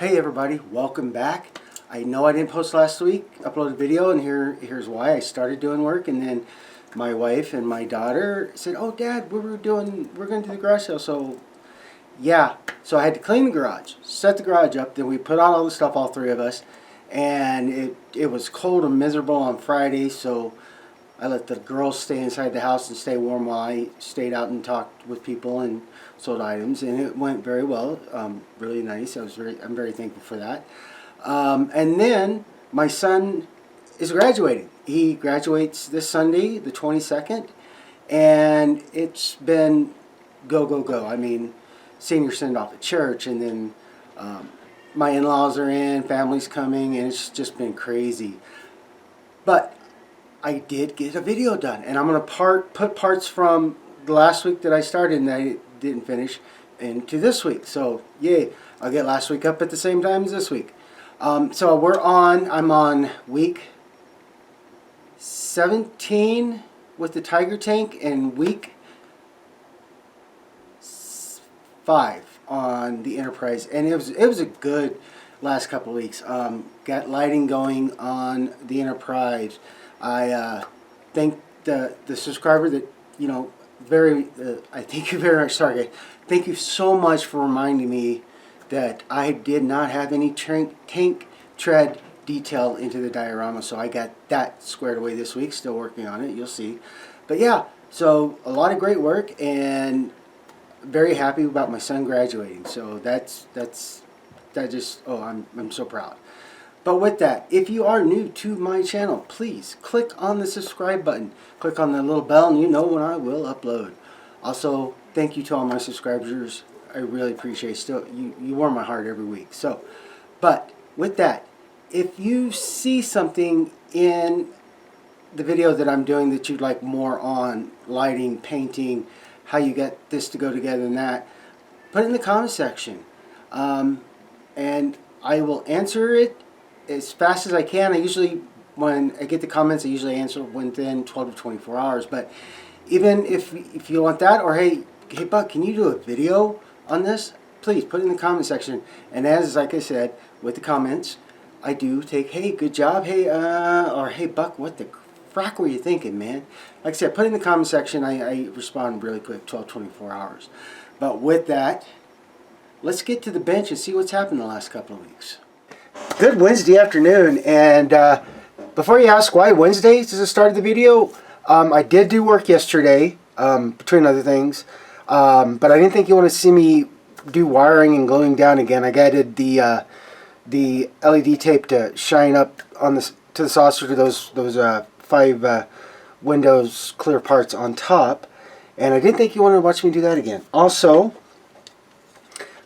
Hey everybody, welcome back. I know I didn't post last week, uploaded a video, and here's why. I started doing work, and then my wife and my daughter said, "Oh Dad, we're going to do the garage sale." So yeah, so I had to clean the garage, set the garage up, then we put out all the stuff, all three of us, and it was cold and miserable on Friday, so I let the girls stay inside the house and stay warm while I stayed out and talked with people and sold items, and it went very well. Really nice. I'm very thankful for that. And then my son is graduating. He graduates this Sunday, the 22nd, and it's been go, go, go. I mean, senior send off at church, and then my in-laws are in, family's coming, and it's just been crazy. But I did get a video done, and I'm going to put parts from the last week that I started and I didn't finish into this week. So yay, I'll get last week up at the same time as this week. So I'm on week 17 with the Tiger tank and week 5 on the Enterprise, and it was a good last couple of weeks. Got lighting going on the Enterprise. I thank the subscriber that, you know, I thank you very much. Sorry, thank you so much for reminding me that I did not have any tank tread detail into the diorama, so I got that squared away this week. Still working on it, you'll see. But yeah, so a lot of great work, and very happy about my son graduating. So I'm so proud. But with that, if you are new to my channel, please click on the subscribe button. Click on the little bell and you know when I will upload. Also, thank you to all my subscribers. I really appreciate it. Still, you warm my heart every week. So, but with that, if you see something in the video that I'm doing that you'd like more on, lighting, painting, how you get this to go together and that, put it in the comment section. And I will answer it as fast as I can. When I get the comments, I usually answer within 12 to 24 hours. But even if you want that, or hey Buck, can you do a video on this? Please put it in the comment section. And like I said, with the comments, I do take, hey, good job, hey, or hey Buck, what the frack were you thinking, man? Like I said, put it in the comment section. I respond really quick, 12, 24 hours. But with that, let's get to the bench and see what's happened the last couple of weeks. Good Wednesday afternoon, and before you ask why Wednesday to the start of the video, I did do work yesterday, between other things, but I didn't think you want to see me do wiring and gluing down again. I guided the LED tape to shine up on to the saucer to those 5 windows clear parts on top, and I didn't think you wanted to watch me do that again. Also,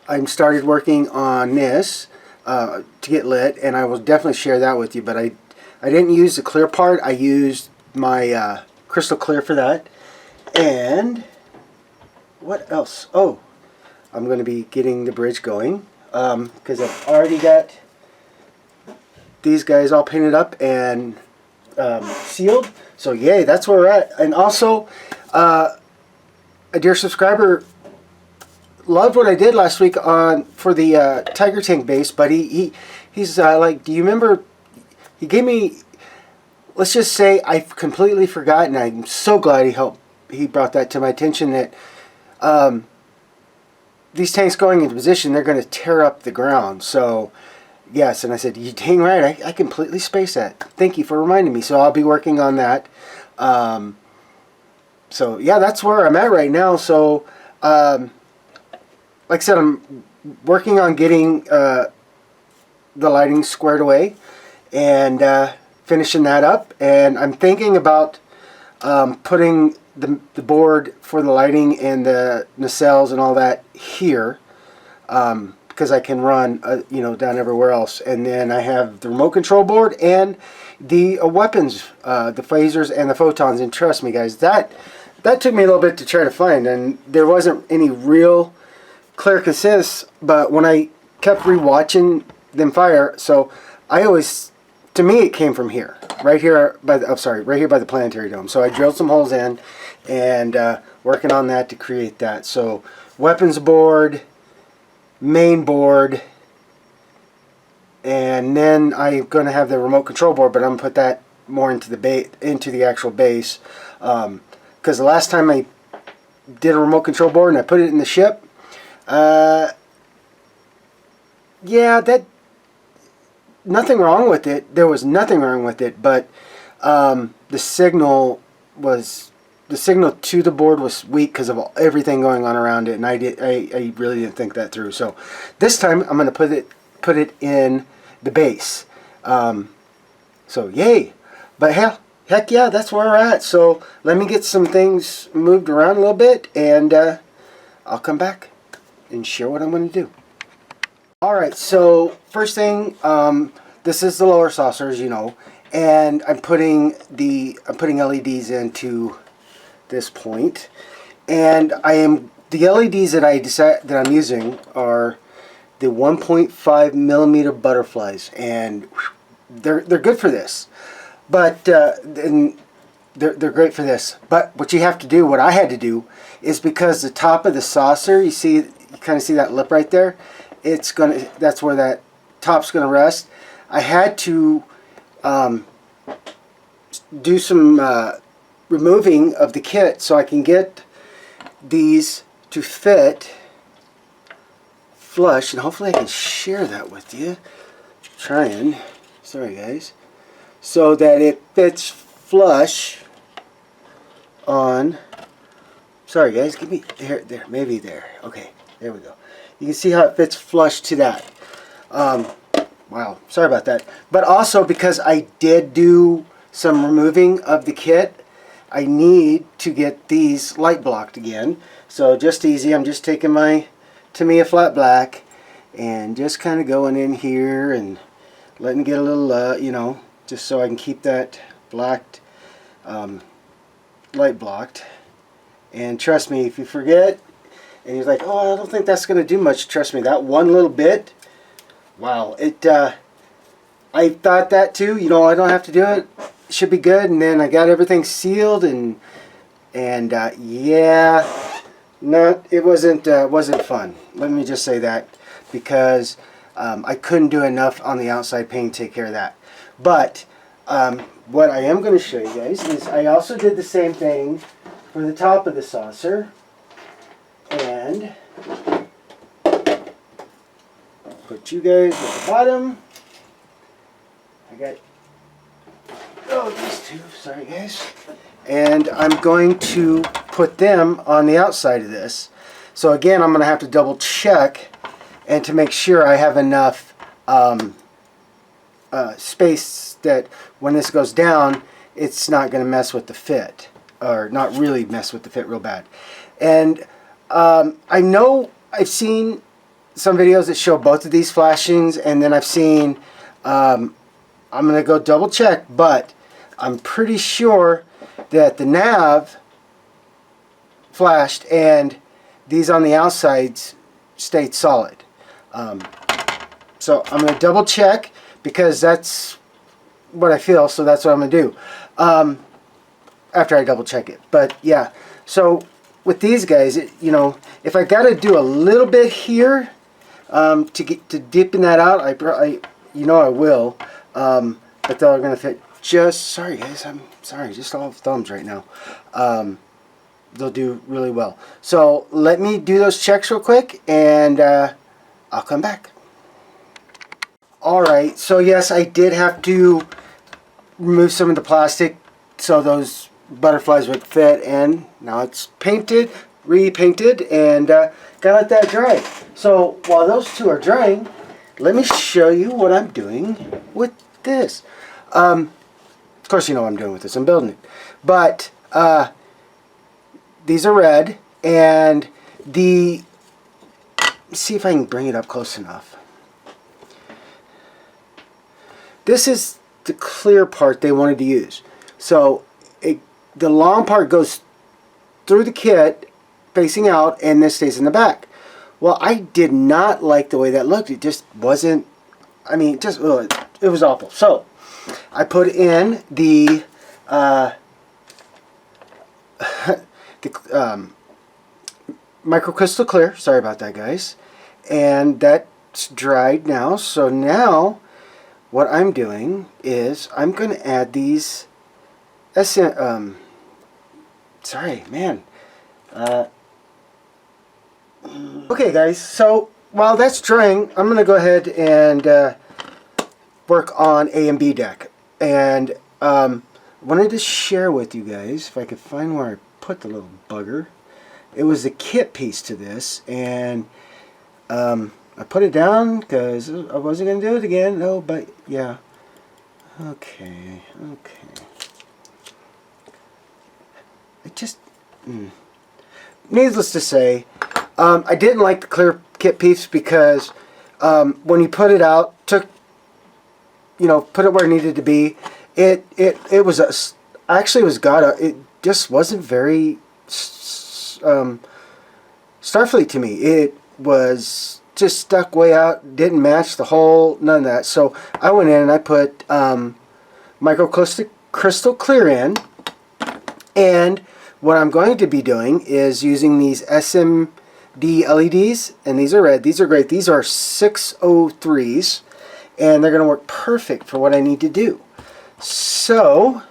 I started working on this to get lit, and I will definitely share that with you, but I didn't use the clear part. I used my crystal clear for that. And what else? Oh, I'm going to be getting the bridge going, because I've already got these guys all painted up and sealed. So yay, that's where we're at. And also, a dear subscriber loved what I did last week for the Tiger tank base, but he's like, do you remember? He gave me, let's just say, I've completely forgotten. I'm so glad he brought that to my attention, that these tanks going into position, they're going to tear up the ground. So yes, and I said, you dang right, I completely spaced that. Thank you for reminding me. So I'll be working on that. So yeah, that's where I'm at right now. So like I said, I'm working on getting the lighting squared away and finishing that up. And I'm thinking about putting the board for the lighting and the nacelles and all that here, because I can run down everywhere else. And then I have the remote control board and the weapons, the phasers and the photons. And trust me, guys, that took me a little bit to try to find, and there wasn't any real clear consists, but when I kept rewatching them fire, so to me it came from here, right here by the planetary dome. So I drilled some holes in, and working on that to create that. So weapons board, main board, and then I'm going to have the remote control board, but I'm going to put that more into the actual base, because the last time I did a remote control board and I put it in the ship, yeah, that nothing wrong with it. There was nothing wrong with it, but the signal to the board was weak because of everything going on around it, and I really didn't think that through. So this time I'm going to put it in the base. So yay! But heck yeah, that's where we're at. So let me get some things moved around a little bit, and I'll come back and share what I'm going to do. Alright, so first thing, this is the lower saucer, as you know, and I'm putting LEDs into this point, and the LEDs that I'm using are the 1.5 millimeter butterflies, and they're good for this. But and they're great for this. But what you have to do, what I had to do, is because the top of the saucer, you kind of see that lip right there. That's where that top's gonna rest. I had to do some removing of the kit so I can get these to fit flush, and hopefully I can share that with you. Trying, sorry guys, so that it fits flush on. Sorry guys, give me there, maybe there. Okay, there we go. You can see how it fits flush to that. Wow, sorry about that. But also because I did do some removing of the kit, I need to get these light blocked again. So just easy, I'm just taking my Tamiya flat black and just kind of going in here and letting it get a little, you know, just so I can keep that blacked, light blocked. And trust me, if you forget and you're like, oh, I don't think that's going to do much, trust me, that one little bit, wow, I thought that too, you know, I don't have to do it, it should be good. And then I got everything sealed, and yeah, it wasn't fun, let me just say that, because I couldn't do enough on the outside paint to take care of that. But what I am going to show you guys is I also did the same thing for the top of the saucer, and put you guys at the bottom. I got these two, sorry guys, and I'm going to put them on the outside of this. So again, I'm going to have to double check and to make sure I have enough space that when this goes down, it's not going to mess with the fit, or not really mess with the fit real bad. And I know I've seen some videos that show both of these flashings, and then I've seen, I'm going to go double check, but I'm pretty sure that the nav flashed and these on the outsides stayed solid. So I'm going to double check because that's what I feel, so that's what I'm going to do after I double check it. But yeah, so with these guys, you know, if I got to do a little bit here to deepen that out, you know I will, but they're going to fit just, sorry guys, I'm sorry, just all thumbs right now. They'll do really well. So let me do those checks real quick, and I'll come back. Alright, so yes, I did have to remove some of the plastic so those butterflies would fit, and now it's painted, repainted, and gotta let that dry. So while those two are drying, let me show you what I'm doing with this. Of course you know what I'm doing with this, I'm building it. But these are red, and let's see if I can bring it up close enough. This is the clear part they wanted to use. So the long part goes through the kit facing out, and this stays in the back. Well, I did not like the way that looked. It just wasn't, I mean, just it was awful. So I put in the microcrystal clear. Sorry about that, guys. And that's dried now. So now what I'm doing is I'm going to add these sorry, man. Okay, guys, so while that's drying, I'm going to go ahead and work on A and B deck. And wanted to share with you guys, if I could find where I put the little bugger. It was the kit piece to this, and I put it down because I wasn't going to do it again. No, but yeah. Okay. It just... Needless to say, I didn't like the clear kit piece because when you put it out, put it where it needed to be, it was it just wasn't very Starfleet to me. It was just stuck way out, didn't match the hole, none of that. So I went in and I put crystal clear in, and what I'm going to be doing is using these SMD LEDs, and these are red. These are great. These are 603s, and they're going to work perfect for what I need to do. So,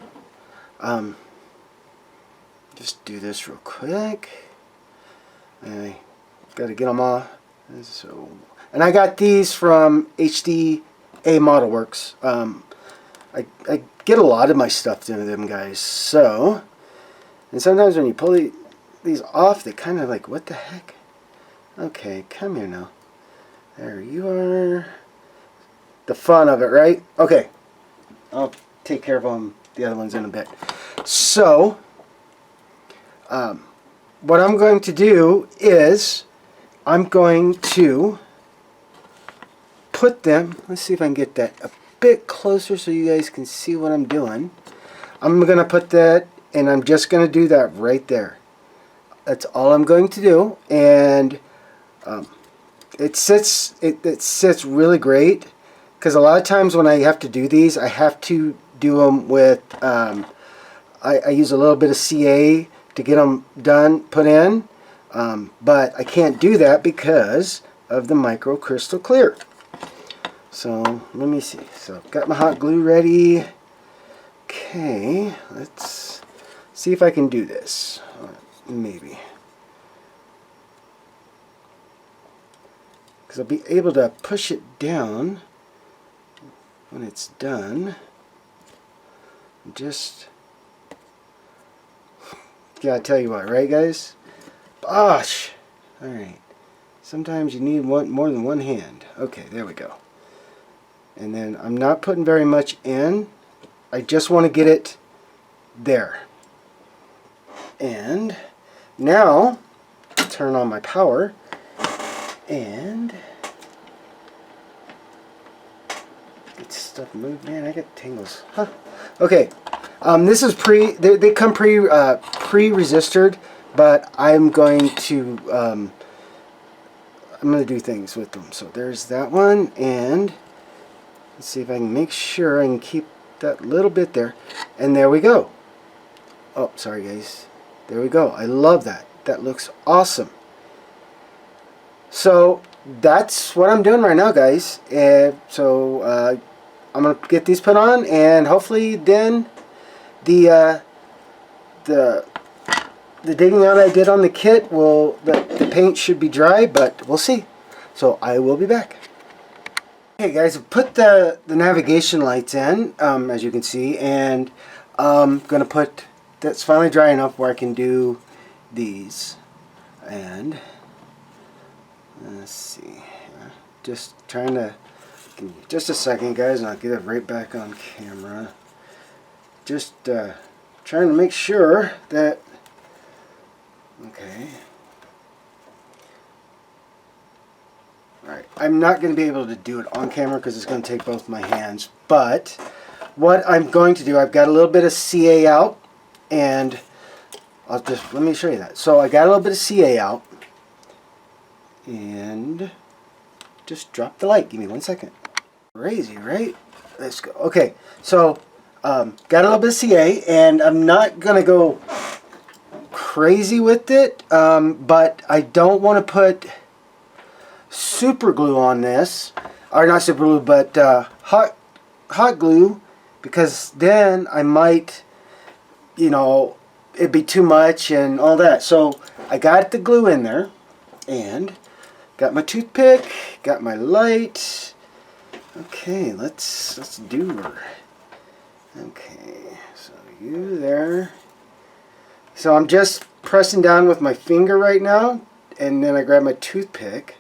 just do this real quick. I got to get them all. So, and I got these from HDA Model Works. I get a lot of my stuff into them, guys. So, and sometimes when you pull these off, they kind of like, what the heck? Okay, come here now. There you are. The fun of it, right? Okay. I'll take care of the other ones in a bit. So, what I'm going to do is I'm going to put them, let's see if I can get that a bit closer so you guys can see what I'm doing. I'm going to put that, and I'm just going to do that right there. That's all I'm going to do, and it sits really great, because a lot of times when I have to do these, I have to do them with I use a little bit of CA to get them done, put in, but I can't do that because of the micro crystal clear. So let me see. So got my hot glue ready. Okay, let's see if I can do this. Maybe. Because I'll be able to push it down when it's done. Just, gotta tell you what, right guys? Bosh! Alright. Sometimes you need more than one hand. Okay, there we go. And then I'm not putting very much in. I just want to get it there. And now, turn on my power, and get stuff moved. Man, I get tingles. Huh. Okay, this is they come pre-resistored, but I'm going to do things with them. So there's that one, and let's see if I can make sure I can keep that little bit there, and there we go. Oh, sorry guys. There we go. I love that. That looks awesome. So that's what I'm doing right now, guys. So I'm gonna get these put on, and hopefully then the digging out I did on the kit the paint should be dry, but we'll see. So I will be back. Okay guys, I've put the navigation lights in, as you can see, and I'm gonna put, that's finally dry enough where I can do these. And let's see, just trying to, just a second guys, and I'll get it right back on camera. Just trying to make sure that, okay. Alright, I'm not going to be able to do it on camera because it's going to take both my hands, but what I'm going to do, I've got a little bit of CA out, and let me show you that. So I got a little bit of CA out, and just drop the light. Give me 1 second. Crazy, right? Let's go. Okay, so got a little bit of CA, and I'm not going to go crazy with it, but I don't want to put super glue on this, or not super glue, but hot hot glue, because then I might, you know, it'd be too much and all that. So I got the glue in there, and got my toothpick, got my light. Okay, let's do her. Okay, so you there. So I'm just pressing down with my finger right now, and then I grab my toothpick,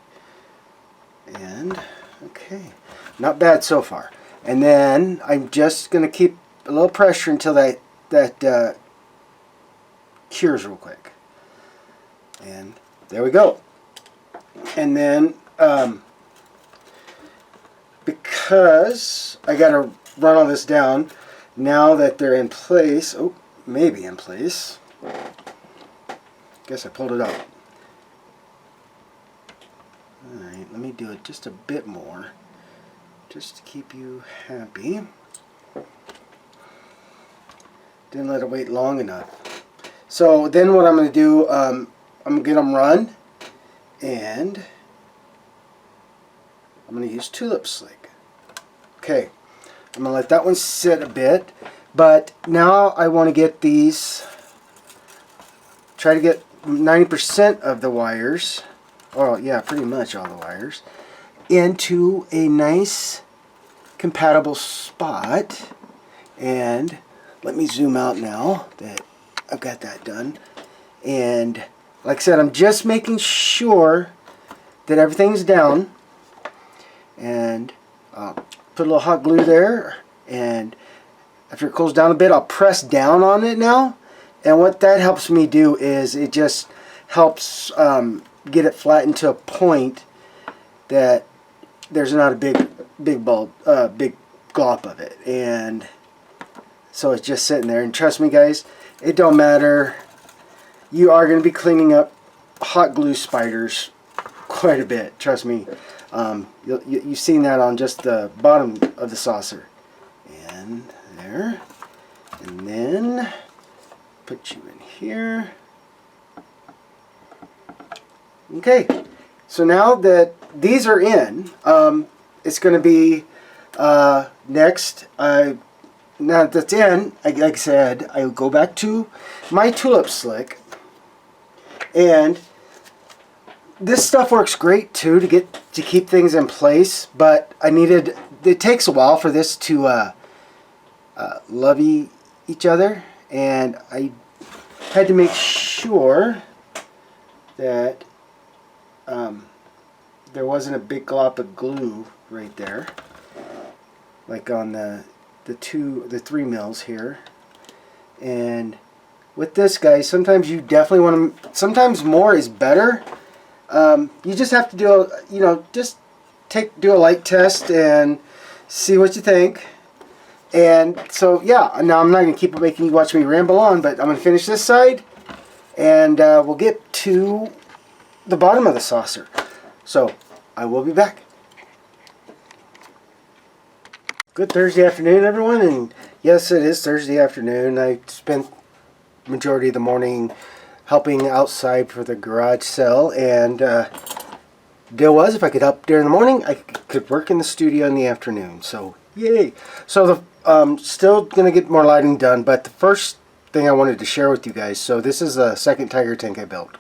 and okay, not bad so far. And then I'm just gonna keep a little pressure until that cures real quick. And there we go. And then because I gotta run all this down now that they're in place. Oh, maybe in place. Guess I pulled it out. Alright, let me do it just a bit more, just to keep you happy. Didn't let it wait long enough. So then what I'm going to do, I'm going to get them run, and I'm going to use tulip slick. Okay, I'm going to let that one sit a bit, but now I want to get these, try to get 90% of the wires, or yeah, pretty much all the wires, into a nice compatible spot. And let me zoom out now that I've got that done. And like I said, I'm just making sure that everything's down. And I'll put a little hot glue there, and after it cools down a bit, I'll press down on it now. And what that helps me do is it just helps get it flattened to a point that there's not a big glop of it. And so it's just sitting there. And trust me, guys, it don't matter. You are going to be cleaning up hot glue spiders quite a bit. Trust me. You've seen that on just the bottom of the saucer. And there. And then put you in here. Okay. So now that these are in, it's going to be next. Now that that's in, like I said, I go back to my tulip slick, and this stuff works great too to keep things in place. But it takes a while for this to love each other, and I had to make sure that there wasn't a big glop of glue right there, like on the 3 mils here. And with this, guys, sometimes you definitely want to, sometimes more is better. You just have to do do a light test and see what you think. And so yeah, now I'm not going to keep making you watch me ramble on, but I'm going to finish this side, and we'll get to the bottom of the saucer. So I will be back. Good Thursday afternoon, everyone. And yes, it is Thursday afternoon. I spent majority of the morning helping outside for the garage sale, and deal was, if I could help during the morning, I could work in the studio in the afternoon. So yay! So still gonna get more lighting done, but the first thing I wanted to share with you guys. So this is the second tiger tank I built.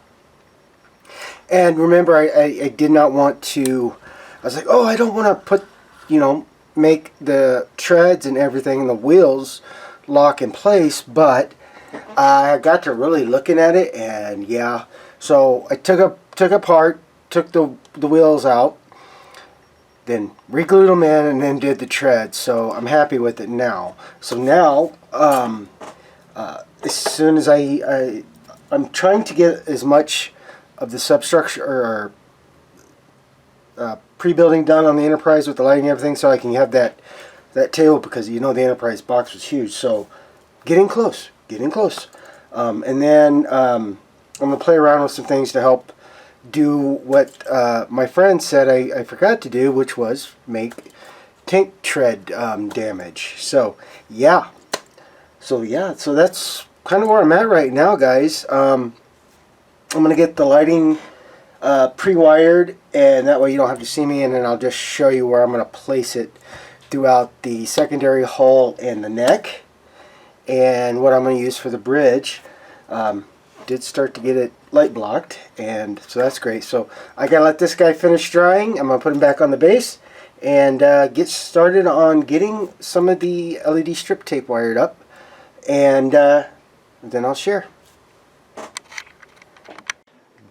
And remember, I did not want to, I was like, oh, I don't want to put, make the treads and everything and the wheels lock in place, but I got to really looking at it, and yeah, so I took the wheels out, then re-glued them in, and then did the treads. So I'm happy with it now. So now, as soon as I'm trying to get as much of the substructure or pre-building done on the Enterprise with the lighting and everything, so I can have that table, because the Enterprise box was huge. So getting close. And then I'm going to play around with some things to help do what my friend said I forgot to do, which was make tank tread damage. So yeah, so that's kind of where I'm at right now, guys. I'm going to get the lighting pre-wired, and that way you don't have to see me, and then I'll just show you where I'm going to place it throughout the secondary hull and the neck. And what I'm going to use for the bridge, did start to get it light blocked, and so that's great. So I got to let this guy finish drying. I'm going to put him back on the base and get started on getting some of the LED strip tape wired up, and then I'll share.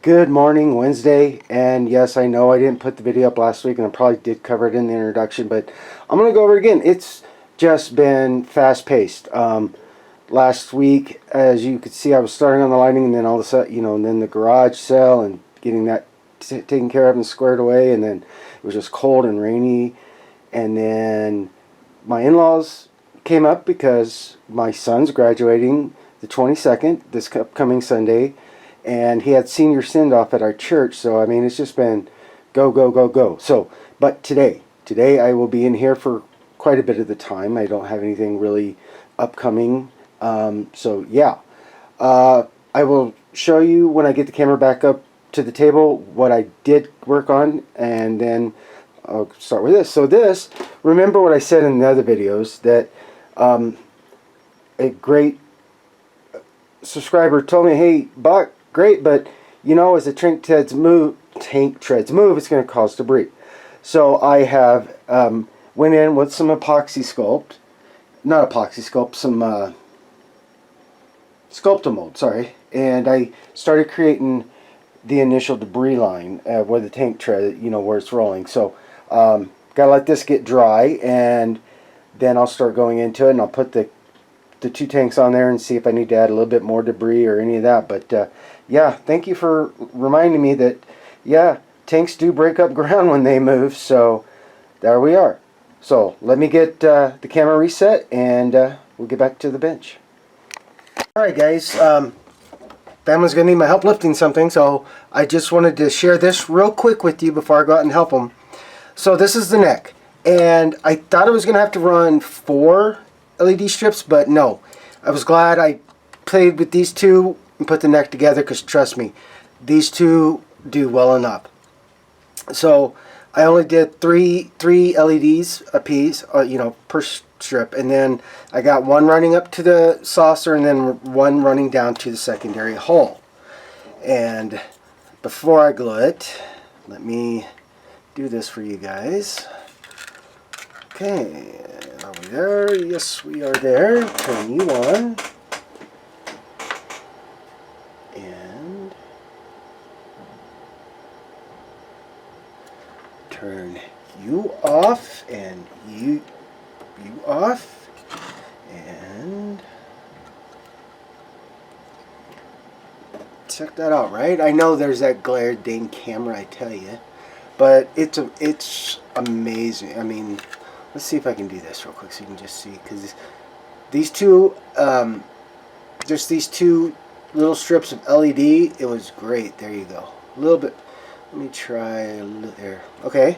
Good morning, Wednesday, and yes, I know I didn't put the video up last week, and I probably did cover it in the introduction, but I'm going to go over it again. It's just been fast-paced. Last week, as you could see, I was starting on the lighting, and then all of a sudden, and then the garage sale and getting that taken care of and squared away, and then it was just cold and rainy, and then my in-laws came up because my son's graduating the 22nd, this upcoming Sunday, and he had senior send-off at our church. So I mean, it's just been go, go, go, go. So, but today I will be in here for quite a bit of the time. I don't have anything really upcoming. So yeah, I will show you when I get the camera back up to the table what I did work on, and then I'll start with this. So this, remember what I said in the other videos, that a great subscriber told me, hey Buck, great, but as the tank treads move, it's going to cause debris. So I have went in with some epoxy sculpt, not epoxy sculpt, some Sculptamold, sorry, and I started creating the initial debris line where the tank tread, where it's rolling. So gotta let this get dry, and then I'll start going into it, and I'll put the two tanks on there and see if I need to add a little bit more debris or any of that. But yeah, thank you for reminding me that, yeah, tanks do break up ground when they move. So there we are. So let me get the camera reset, and we'll get back to the bench. Alright guys, family's going to need my help lifting something, so I just wanted to share this real quick with you before I go out and help them. So this is the neck, and I thought I was going to have to run 4 LED strips, but no. I was glad I played with these two and put the neck together, because trust me, these two do well enough. So I only did three LEDs a piece, per strip, and then I got one running up to the saucer and then one running down to the secondary hull. And before I glue it, let me do this for you guys. Okay, are we there? Yes, we are there. Turn you on. And turn you off, and you off, and check that out, right? I know there's that glare dang camera, I tell you, but it's amazing. I mean, let's see if I can do this real quick so you can just see, because these two, just these two little strips of LED, it was great. There you go. A little bit. Let me try a little there. Okay.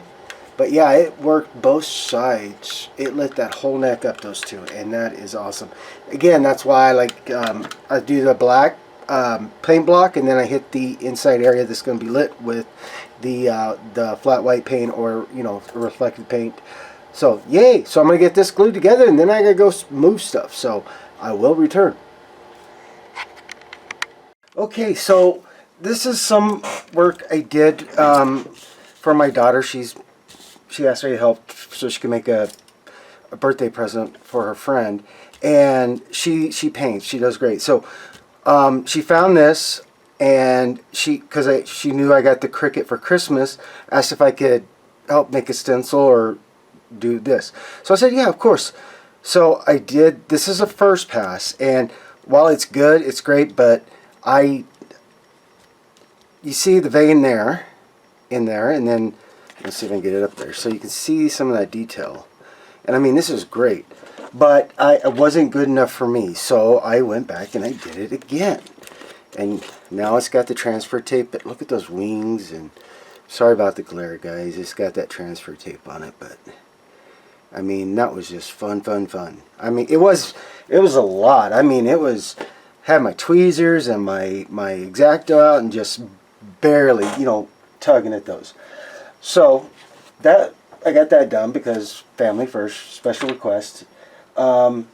But yeah, it worked both sides. It lit that whole neck up, those two, and that is awesome. Again, that's why I like, I do the black paint block, and then I hit the inside area that's going to be lit with the flat white paint, or reflective paint. So yay! So I'm going to get this glued together, and then I got to go move stuff. So I will return. Okay, so this is some work I did for my daughter. She asked me to help so she can make a birthday present for her friend, and she paints. She does great. So she found this, and she knew I got the Cricut for Christmas, asked if I could help make a stencil or do this. So I said, yeah, of course. So I did. This is a first pass, and while it's good, it's great, but you see the vein there, in there, and then let's see if I can get it up there so you can see some of that detail. And I mean, this is great, but it wasn't good enough for me, so I went back and I did it again. And now it's got the transfer tape, but look at those wings, and sorry about the glare, guys. It's got that transfer tape on it, but I mean, that was just fun. I mean, it was a lot. I mean, had my tweezers and my X-Acto out and just barely, tugging at those. So that I got that done because family first, special request. Then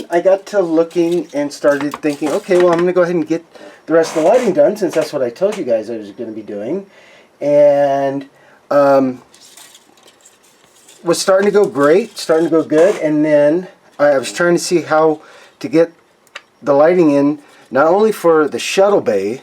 I got to looking and started thinking, okay, well, I'm going to go ahead and get the rest of the lighting done since that's what I told you guys I was going to be doing. And was starting to go great, starting to go good. And then I was trying to see how to get the lighting in, not only for the shuttle bay,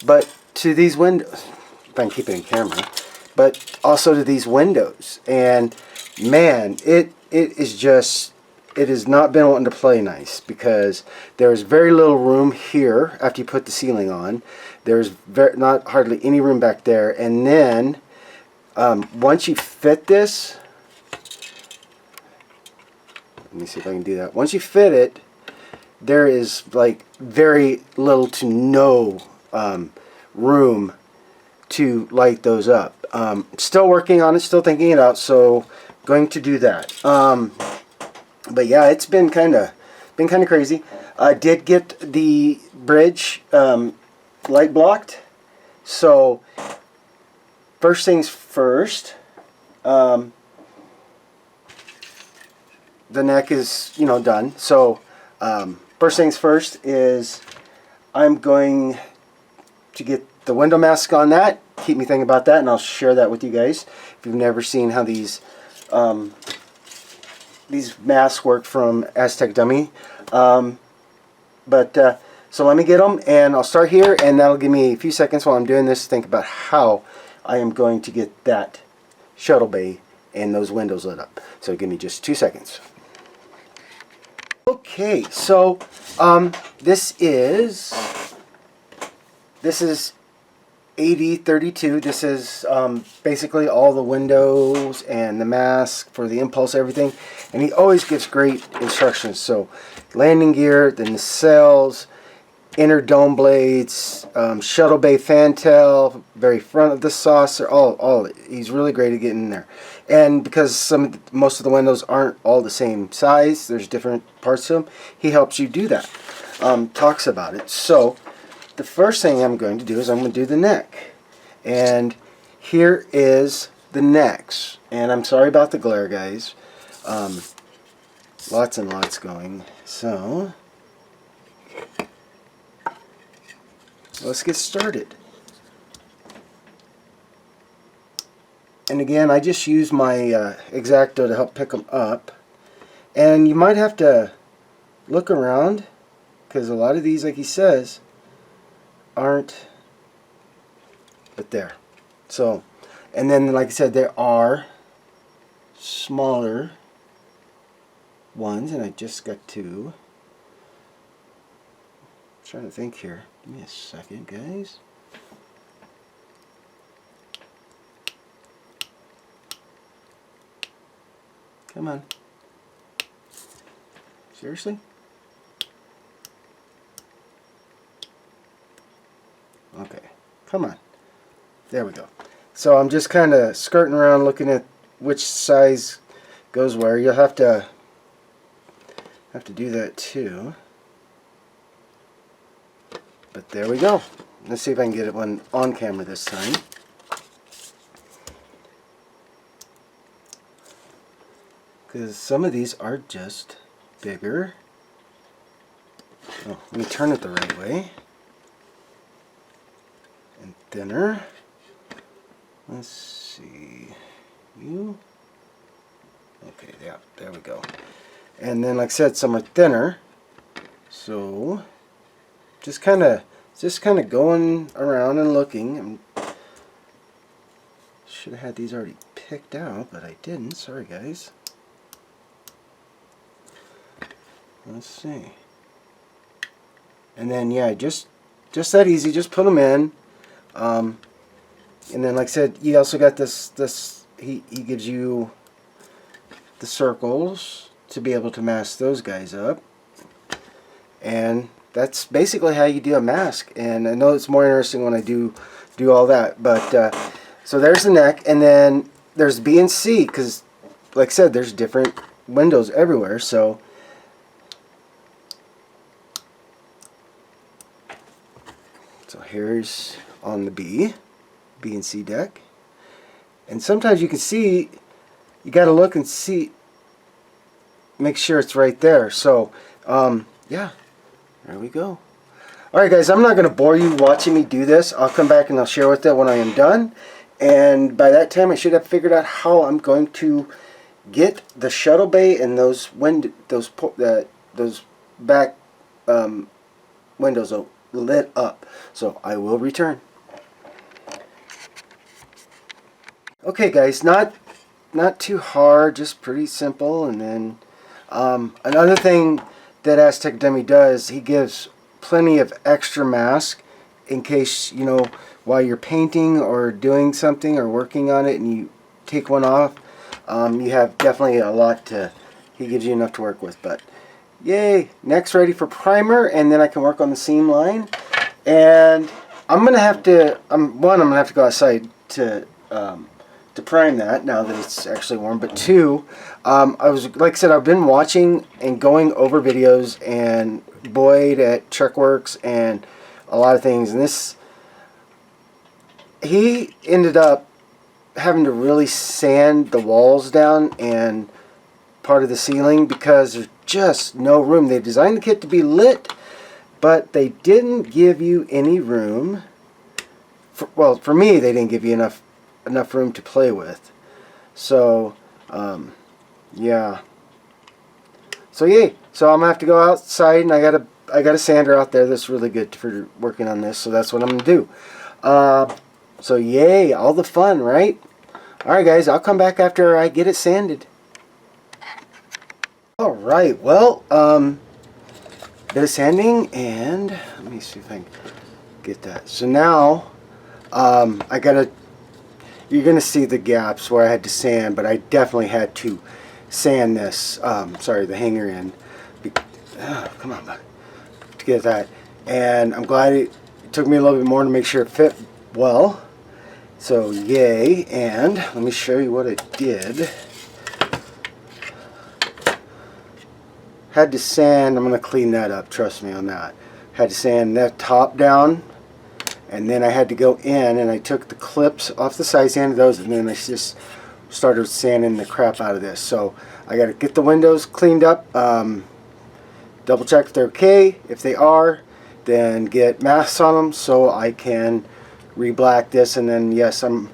but to these windows, if I can keep it in camera, but also to these windows. And man, it is just, it has not been wanting to play nice because there's very little room here after you put the ceiling on. There's not hardly any room back there. And then once you fit this, let me see if I can do that. Once you fit it, there is like very little to no room to light those up. Still working on it, still thinking it out, so going to do that. But yeah, it's been kind of crazy. I did get the bridge light blocked, so first things first. The neck is, you know, done. So first things first is I'm going to get the window mask on that. Keep me thinking about that, and I'll share that with you guys. If you've never seen how these masks work from Aztec Dummy. So let me get them, and I'll start here, and that'll give me a few seconds while I'm doing this to think about how I am going to get that shuttle bay and those windows lit up. So give me just 2 seconds. Okay, so this is AD32. This is basically all the windows and the mask for the impulse, everything. And he always gives great instructions. So landing gear, the nacelles, inner dome blades, shuttle bay fantail, very front of the saucer, all he's really great at getting in there. And because most of the windows aren't all the same size, there's different parts to them, he helps you do that. Talks about it. So the first thing I'm going to do is I'm going to do the neck. And here is the necks. And I'm sorry about the glare, guys. Lots and lots going. So let's get started. And again, I just use my X-Acto to help pick them up. And you might have to look around because a lot of these, like he says, aren't, but there. So, and then like I said, there are smaller ones, and I just got two. I'm trying to think here. Give me a second, guys. Come on. Seriously? Okay. Come on. There we go. So I'm just kind of skirting around looking at which size goes where. You'll have to do that too. But there we go. Let's see if I can get it on camera this time. Because some of these are just bigger. Oh, let me turn it the right way. And thinner. Let's see. You. Okay, yeah, there we go. And then, like I said, some are thinner. So, just kind of going around and looking. Should have had these already picked out, but I didn't. Sorry, guys. Let's see. And then, yeah, just that easy. Just put them in. And then, like I said, you also got this. He gives you the circles to be able to mask those guys up. And that's basically how you do a mask. And I know it's more interesting when I do all that. But so there's the neck, and then there's B and C, because, like I said, there's different windows everywhere. So here's on the B and C deck. And sometimes you can see, you got to look and see, make sure it's right there. So, yeah, there we go. Alright guys, I'm not going to bore you watching me do this. I'll come back and I'll share with it when I am done. And by that time I should have figured out how I'm going to get the shuttle bay and those back windows lit up. So I will return. Okay guys, not too hard, just pretty simple. And then another thing that Aztec Dummy does, he gives plenty of extra mask in case, you know, while you're painting or doing something or working on it and you take one off, you have definitely a lot to, he gives you enough to work with. But yay, next ready for primer, and then I can work on the seam line. And I'm gonna have to I'm gonna have to go outside to prime that now that it's actually warm. But two, I was, like I said, I've been watching and going over videos and Boyd at Truckworks and a lot of things, and this, he ended up having to really sand the walls down and part of the ceiling because there's just no room. They designed the kit to be lit, but they didn't give you any room well, for me they didn't give you enough room to play with. So yeah, so yay. So I'm gonna have to go outside, and I got a sander out there that's really good for working on this. So that's what I'm gonna do. So yay, all the fun, right? Alright guys, I'll come back after I get it sanded. Alright, well, bit of sanding, and let me see if I can get that. So now you're gonna see the gaps where I had to sand, but I definitely had to sand this, sorry, the hanger in. Come on, bud, to get that. And I'm glad it took me a little bit more to make sure it fit well. So yay. And let me show you what it did. Had to sand, I'm gonna clean that up, trust me on that. Had to sand that top down, and then I had to go in and I took the clips off the side, sanded those, and then I just started sanding the crap out of this. So I got to get the windows cleaned up, double check if they're okay. If they are, then get masks on them so I can re-black this. And then yes, I'm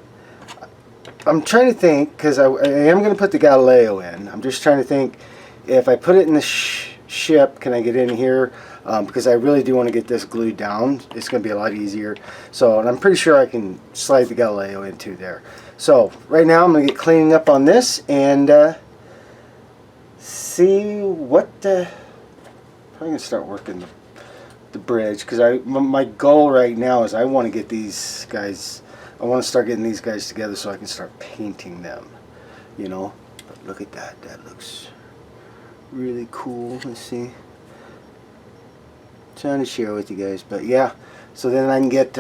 trying to think, because I am going to put the Galileo in. I'm just trying to think, if I put it in the ship, can I get in here? Because I really do want to get this glued down. It's going to be a lot easier. So, and I'm pretty sure I can slide the Galileo into there. So right now I'm going to get cleaning up on this and see what I'm going to start working the bridge, because my goal right now is I want to get these guys, I want to start getting these guys together so I can start painting them, you know. But look at that, that looks really cool. Let's see, trying to share with you guys. But yeah, so then I can get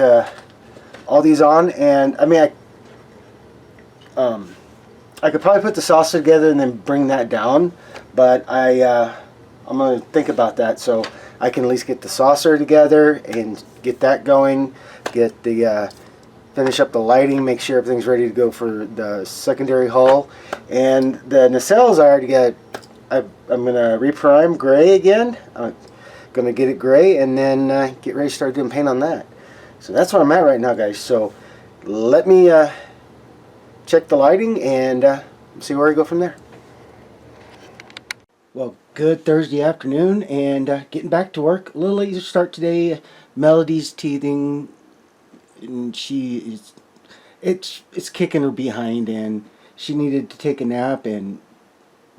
all these on, and I mean I could probably put the saucer together and then bring that down, but I'm gonna think about that so I can at least get the saucer together and get that going, get the finish up the lighting, make sure everything's ready to go for the secondary hull. And the nacelles I already got, I'm gonna reprime gray again. I'm gonna get it gray and then get ready to start doing paint on that. So that's where I'm at right now, guys. So let me check the lighting and see where I go from there. Well, good Thursday afternoon, and getting back to work. A little later start today. Melody's teething, and it's kicking her behind, and she needed to take a nap and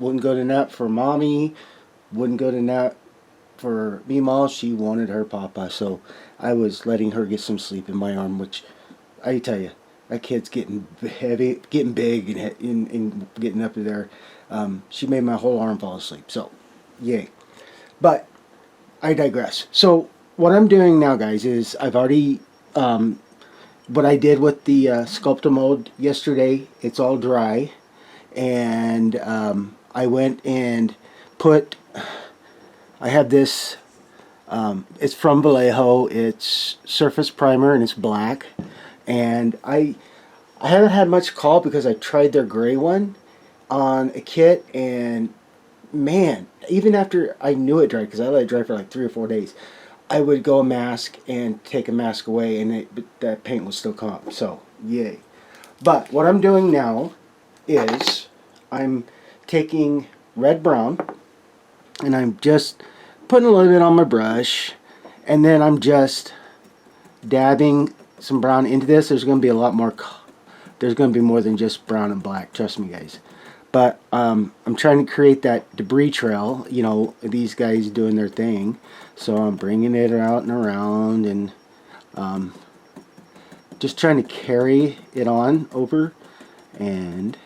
wouldn't go to nap for mommy, wouldn't go to nap for Meemaw. She wanted her papa, so I was letting her get some sleep in my arm, which I tell you, that kid's getting heavy, getting big, and getting up to there. She made my whole arm fall asleep, so yay. But I digress. So what I'm doing now, guys, is I've already what I did with the Sculptamold yesterday. It's all dry, and I went and put, I have this, it's from Vallejo, it's surface primer and it's black, and I I haven't had much call because I tried their gray one on a kit, and man, even after I knew it dried, because I let it dry for like 3 or 4 days, I would go a mask and take a mask away, and that paint would still come up. So, yay. But what I'm doing now is I'm taking red brown, and I'm just putting a little bit on my brush, and then I'm just dabbing some brown into this. There's going to be a lot more. There's going to be more than just brown and black. Trust me, guys. But I'm trying to create that debris trail. You know, these guys doing their thing. So I'm bringing it out and around, and just trying to carry it on over, and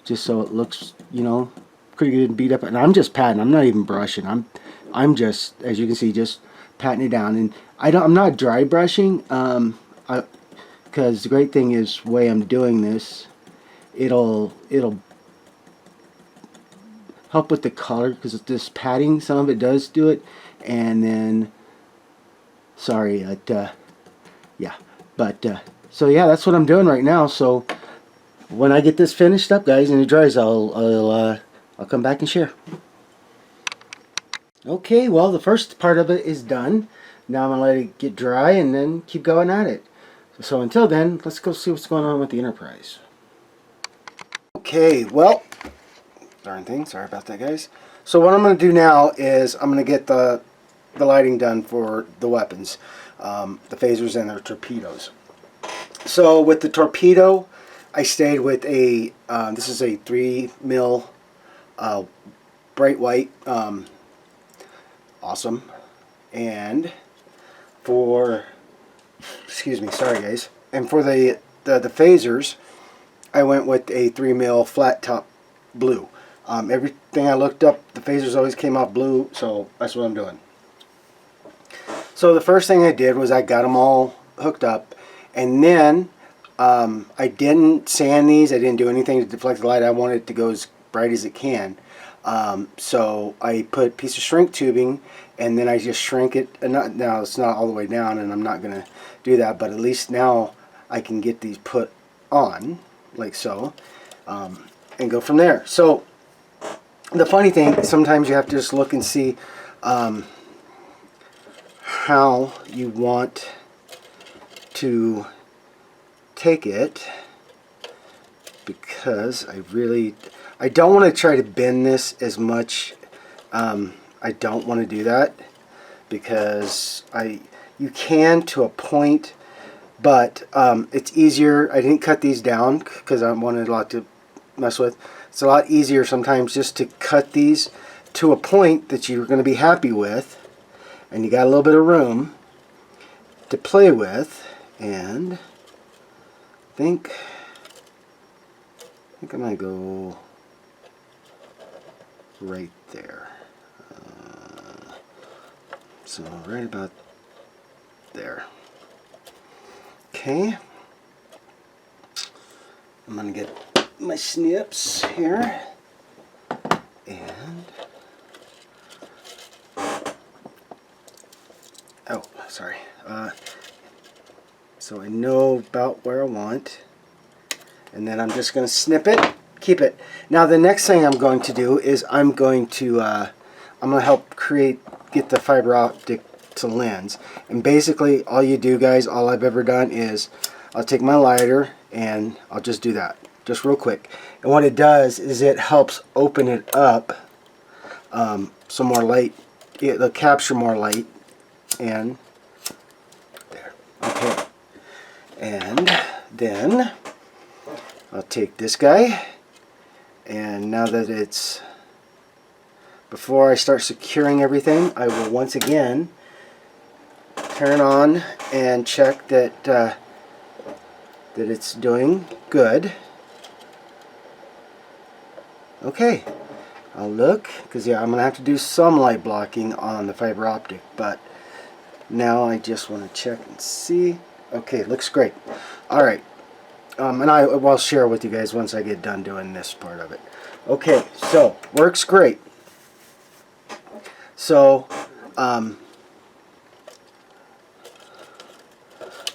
just so it looks, you know, pretty good and beat up. And I'm just patting. I'm not even brushing. I'm just, as you can see, just patting it down. And I'm not dry brushing. Because the great thing is, the way I'm doing this, it'll help with the color, because this padding, some of it does do it. And then, sorry, yeah, but so yeah, that's what I'm doing right now. So when I get this finished up, guys, and it dries, I'll come back and share. Okay, well, the first part of it is done. Now I'm gonna let it get dry and then keep going at it. So until then, let's go see what's going on with the Enterprise. Okay, well, darn thing, sorry about that, guys. So what I'm going to do now is I'm going to get the lighting done for the weapons, the phasers and their torpedoes. So with the torpedo, I stayed with a, this is a 3mm bright white, awesome. And for, excuse me, sorry guys. And for the phasers, I went with a 3mm flat top blue. Everything I looked up, the phasers always came out blue, so that's what I'm doing. So the first thing I did was I got them all hooked up, and then I didn't sand these. I didn't do anything to deflect the light. I wanted it to go as bright as it can. So I put a piece of shrink tubing, and then I just shrink it. And now it's not all the way down, and I'm not going to do that, but at least now I can get these put on, like so, and go from there. So the funny thing, sometimes you have to just look and see how you want to take it, because I don't want to try to bend this as much. I don't want to do that, because you can to a point, but it's easier. I didn't cut these down because I wanted a lot to mess with. It's a lot easier sometimes just to cut these to a point that you're going to be happy with, and you got a little bit of room to play with. And I think I might go right there. So right about there. Okay. I'm going to get my snips here. And oh, sorry. So I know about where I want. And then I'm just going to snip it, keep it. Now the next thing I'm going to do is I'm going to help get the fiber optic to lens. And basically all you do, guys, all I've ever done is I'll take my lighter and I'll just do that, just real quick. And what it does is it helps open it up some more light. It'll capture more light. And there. Okay. And then I'll take this guy, and now that it's, before I start securing everything, I will once again turn on and check that that it's doing good. Okay, I'll look, because yeah, I'm gonna have to do some light blocking on the fiber optic, but now I just want to check and see. Okay, looks great. Alright, and I'll share with you guys once I get done doing this part of it. Okay, so works great. So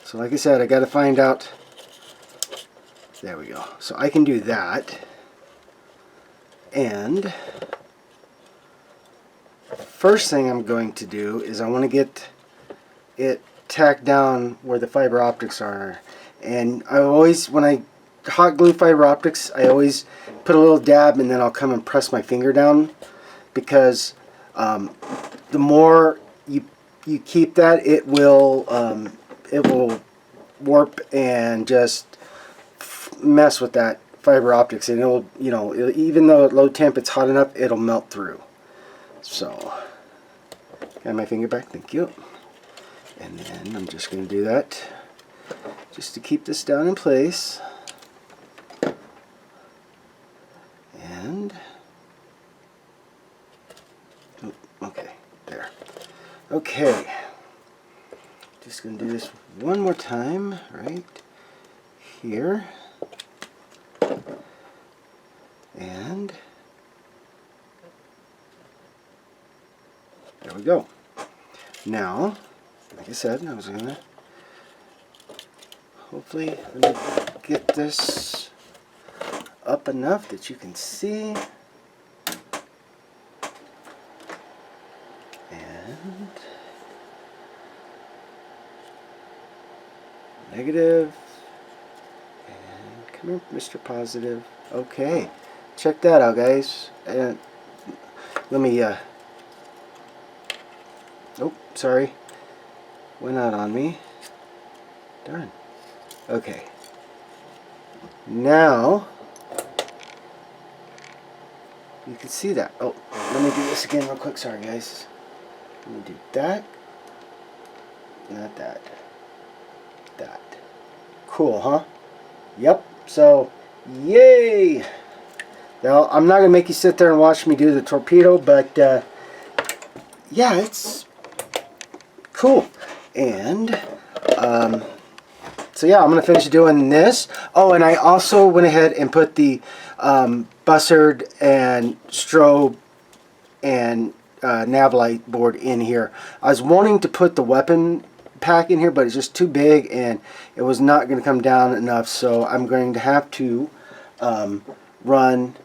so like I said, I got to find out There we go. So I can do that. And first thing I'm going to do is I want to get it tacked down where the fiber optics are. And I always, when I hot glue fiber optics, I always put a little dab and then I'll come and press my finger down, because the more you keep that, it will warp and just mess with that fiber optics, and it'll, you know, even though at low temp it's hot enough, it'll melt through. So, got my finger back, thank you. And then I'm just going to do that just to keep this down in place. And okay, there. Okay, just going to do this one more time right here. And there we go. Now, like I said, I was going to hopefully get this up enough that you can see. And negative. And come here, Mr. Positive. Okay. Check that out, guys. And let me, oh, sorry. Went out on me. Darn. Okay. Now, you can see that. Oh, let me do this again real quick. Sorry, guys. Let me do that. Not that. That. Cool, huh? Yep. So, yay! Now, I'm not going to make you sit there and watch me do the torpedo, but yeah, it's cool. And so yeah, I'm going to finish doing this. Oh, and I also went ahead and put the buzzard and strobe and nav light board in here. I was wanting to put the weapon pack in here, but it's just too big and it was not going to come down enough, so I'm going to have to run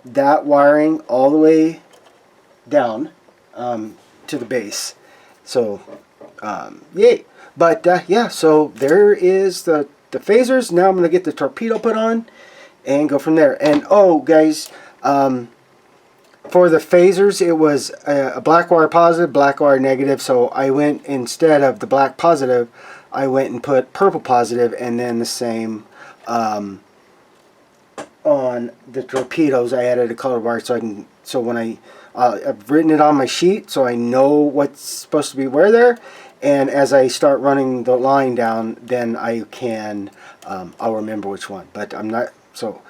that wiring all the way down to the base. So yay. But yeah, so there is the phasers. Now I'm going to get the torpedo put on and go from there. And oh guys, for the phasers, it was a black wire positive, black wire negative. So I went, instead of the black positive, I went and put purple positive, and then the same on the torpedoes. I added a colored wire so I can, so when I've written it on my sheet so I know what's supposed to be where there, and as I start running the line down, then I can I'll remember which one. But I'm not, so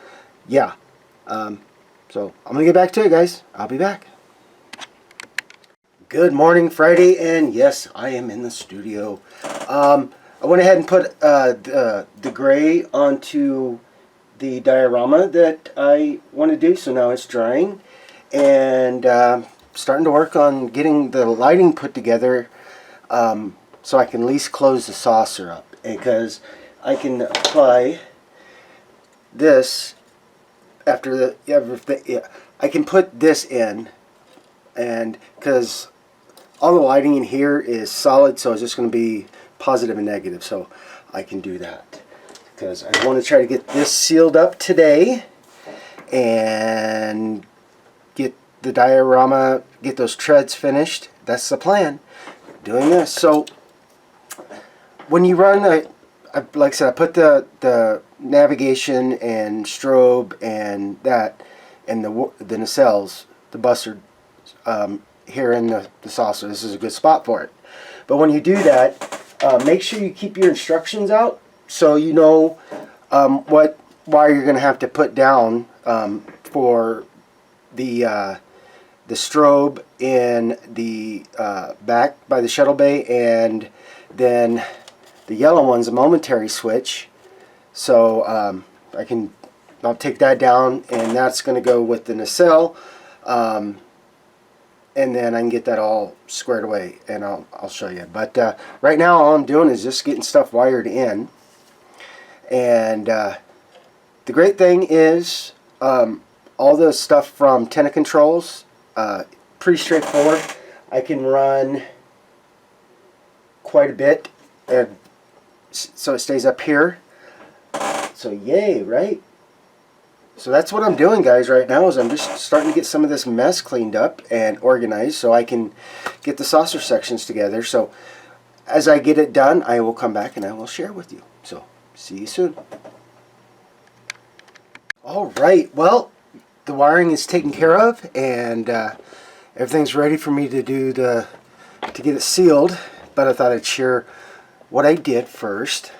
yeah, so I'm gonna get back to it, guys. I'll be back. Good morning, Friday, and yes, I am in the studio. I went ahead and put the gray onto the diorama that I want to do, so now it's drying, and starting to work on getting the lighting put together, so I can at least close the saucer up, because I can apply this after the I can put this in, and because all the lighting in here is solid, so it's just going to be positive and negative, so I can do that. Because I want to try to get this sealed up today and get the diorama, get those treads finished. That's the plan, doing this. So when you run, like I said, I put the navigation and strobe and that, and the nacelles, the buster, here in the saucer. This is a good spot for it. But when you do that, make sure you keep your instructions out, so you know what wire you're going to have to put down for the strobe in the back by the shuttle bay, and then the yellow one's a momentary switch. So I'll take that down, and that's going to go with the nacelle, and then I can get that all squared away, and I'll show you. But right now all I'm doing is just getting stuff wired in. And the great thing is all the stuff from tenant controls, pretty straightforward. I can run quite a bit, and so it stays up here. So yay, right? So that's what I'm doing, guys, right now, is I'm just starting to get some of this mess cleaned up and organized so I can get the saucer sections together. So as I get it done, I will come back and I will share with you. So see you soon. All right, well, the wiring is taken care of, and everything's ready for me to do to get it sealed. But I thought I'd share what I did first.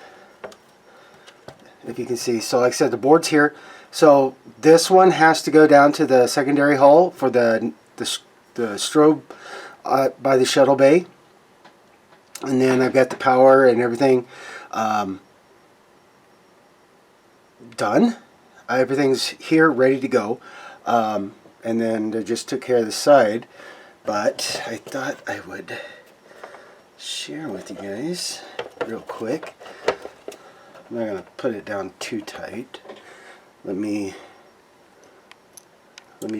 If you can see, so like I said, the board's here. So this one has to go down to the secondary hull for the strobe by the shuttle bay, and then I've got the power and everything done. Everything's here ready to go, and then they just took care of the side. But I thought I would share with you guys real quick. I'm not going to put it down too tight. Let me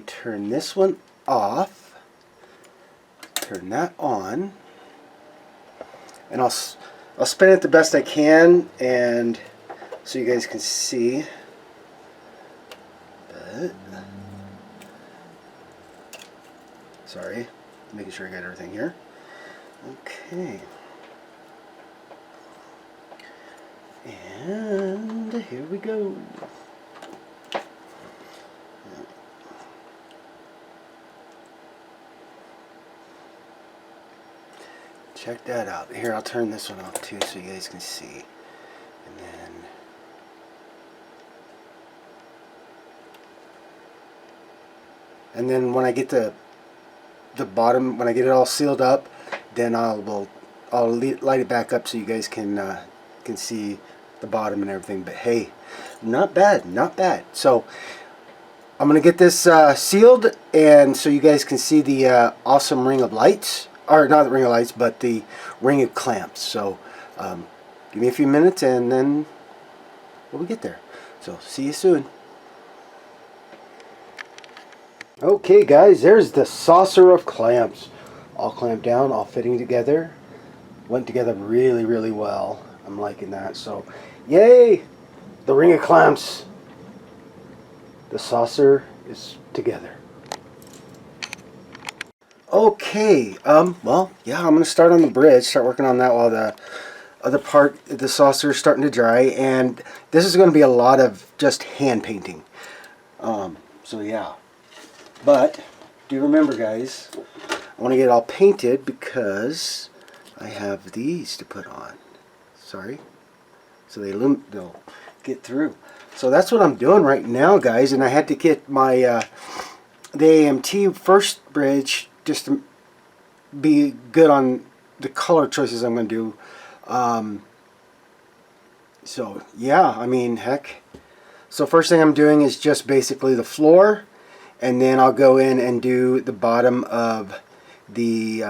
turn this one off, turn that on, and I'll spin it the best I can, and so you guys can see. But sorry, making sure I got everything here. Okay. And here we go. Check that out. Here, I'll turn this one off too so you guys can see. And then when I get the bottom, when I get it all sealed up, then I'll light it back up so you guys can see the bottom and everything. But hey, not bad, not bad. So I'm gonna get this sealed, and so you guys can see the awesome ring of lights, or not the ring of lights, but the ring of clamps. So give me a few minutes, and then we'll get there. So see you soon. Okay, guys, there's the saucer of clamps, all clamped down, all fitting together. Went together really, really well. I'm liking that. So, yay! The ring of clamps. The saucer is together. Okay, well, yeah, I'm going to start on the bridge, start working on that while the other part, the saucer, is starting to dry. And this is going to be a lot of just hand painting. So, yeah. But, do remember, guys, I want to get it all painted because I have these to put on. Sorry. So they'll get through. So that's what I'm doing right now, guys. And I had to get my the AMT first bridge just to be good on the color choices I'm going to do. So, yeah, I mean, heck. So first thing I'm doing is just basically the floor. And then I'll go in and do the bottom of the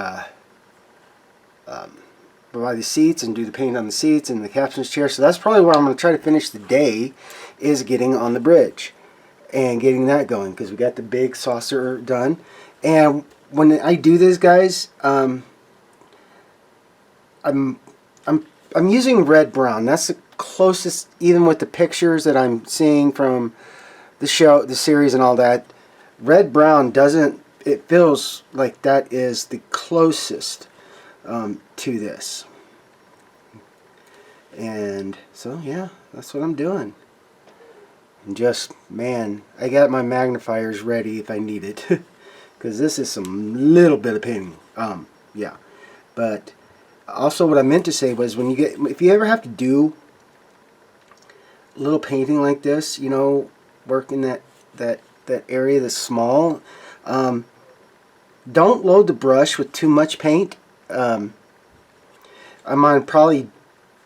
by the seats, and do the paint on the seats and the captain's chair. So that's probably where I'm going to try to finish the day, is getting on the bridge and getting that going, because we got the big saucer done. And when I do this, guys, I'm using red brown. That's the closest, even with the pictures that I'm seeing from the show, the series, and all that. Red brown doesn't, it feels like that is the closest to this. And so, yeah, that's what I'm doing. And just, man, I got my magnifiers ready if I need it, because this is some little bit of painting. Yeah. But also what I meant to say was, when you get, if you ever have to do a little painting like this, you know, work in that area that's small, don't load the brush with too much paint. I'm on probably,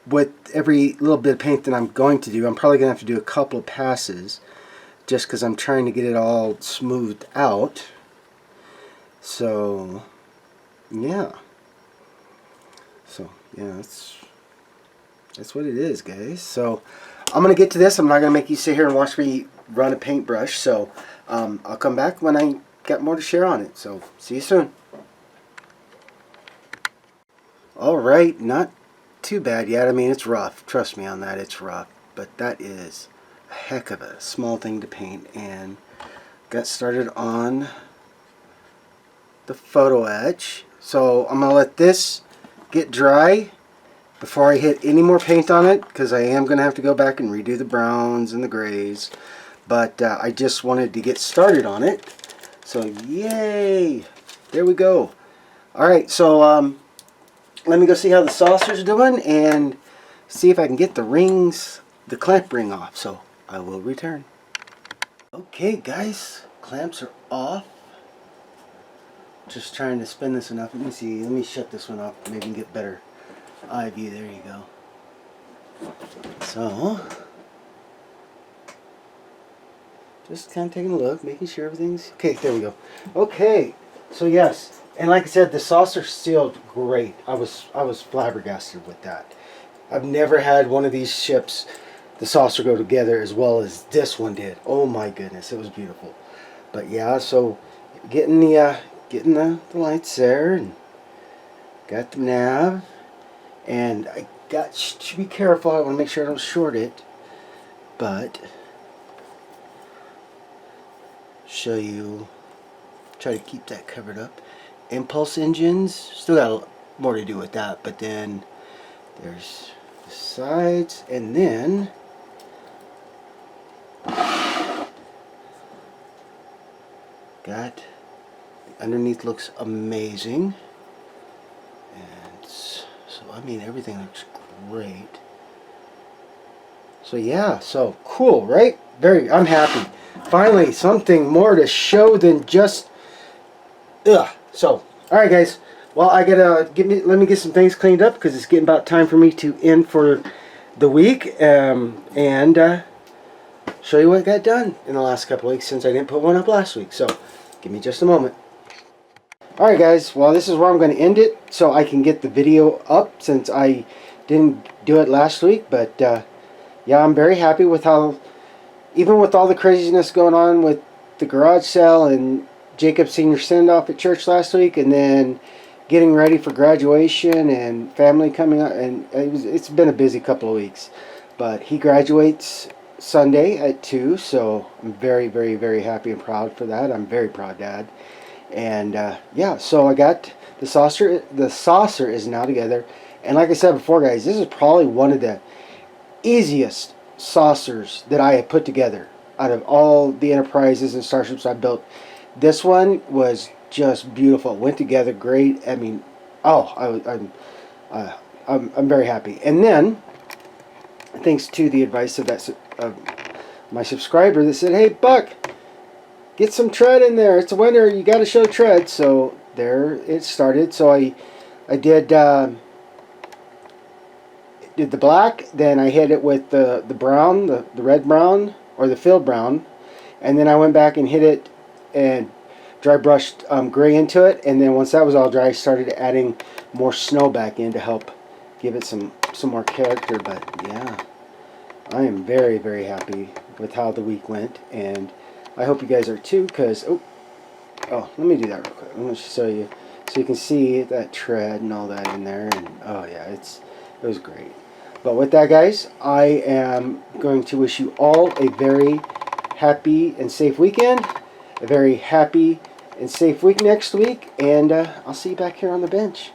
with every little bit of paint that I'm going to do, I'm probably going to have to do a couple of passes, just because I'm trying to get it all smoothed out. So, yeah. So, yeah, that's what it is, guys. So, I'm going to get to this. I'm not going to make you sit here and watch me run a paintbrush. So I'll come back when I got more to share on it. So see you soon. Alright, not too bad yet. I mean, it's rough. Trust me on that, it's rough. But that is a heck of a small thing to paint. And got started on the photo etch. So I'm going to let this get dry before I hit any more paint on it, because I am going to have to go back and redo the browns and the grays. But I just wanted to get started on it. So yay! There we go. Alright, so let me go see how the saucer's doing and see if I can get the rings, the clamp ring off. So I will return. Okay guys, clamps are off. Just trying to spin this enough. Let me see, let me shut this one off. Maybe I can get better eye view. There you go. So, just kind of taking a look, making sure everything's okay. There we go. Okay, so yes, and like I said, the saucer sealed great. I was flabbergasted with that. I've never had one of these ships, the saucer, go together as well as this one did. Oh my goodness, it was beautiful. But yeah, so getting the lights there, and got the nav, and I got to be careful. I want to make sure I don't short it, but show you, try to keep that covered up. Impulse engines, still got more to do with that, but then there's the sides, and then got underneath. Looks amazing, and so I mean everything looks great. So yeah, so cool, right? I'm happy. Finally, something more to show than just So, all right, guys. Well, I gotta let me get some things cleaned up because it's getting about time for me to end for the week, and show you what got done in the last couple weeks since I didn't put one up last week. So, give me just a moment. All right, guys. Well, this is where I'm going to end it so I can get the video up since I didn't do it last week. But yeah, I'm very happy with how, even with all the craziness going on with the garage sale and Jacob's senior send-off at church last week, and then getting ready for graduation and family coming up, and it's been a busy couple of weeks. But he graduates Sunday at 2, so I'm very, very, very happy and proud for that. I'm very proud dad. And yeah, so I got the saucer. The saucer is now together, and like I said before, guys, this is probably one of the easiest saucers that I have put together out of all the Enterprises and Starships I built. This one was just beautiful. It went together great. I mean, oh, I'm very happy. And then, thanks to the advice of my subscriber that said, "Hey, Buck, get some tread in there. It's a winter. You got to show tread." So there it started. So I did the black. Then I hit it with the brown, the red brown or the field brown, and then I went back and hit it and dry brushed gray into it. And then once that was all dry, I started adding more snow back in to help give it some more character. But yeah, I am very, very happy with how the week went, and I hope you guys are too, because oh, let me do that real quick. I'm going to show you so you can see that tread and all that in there. And oh yeah, it was great. But with that, guys, I am going to wish you all a very happy and safe weekend, a very happy and safe week next week, and I'll see you back here on the bench.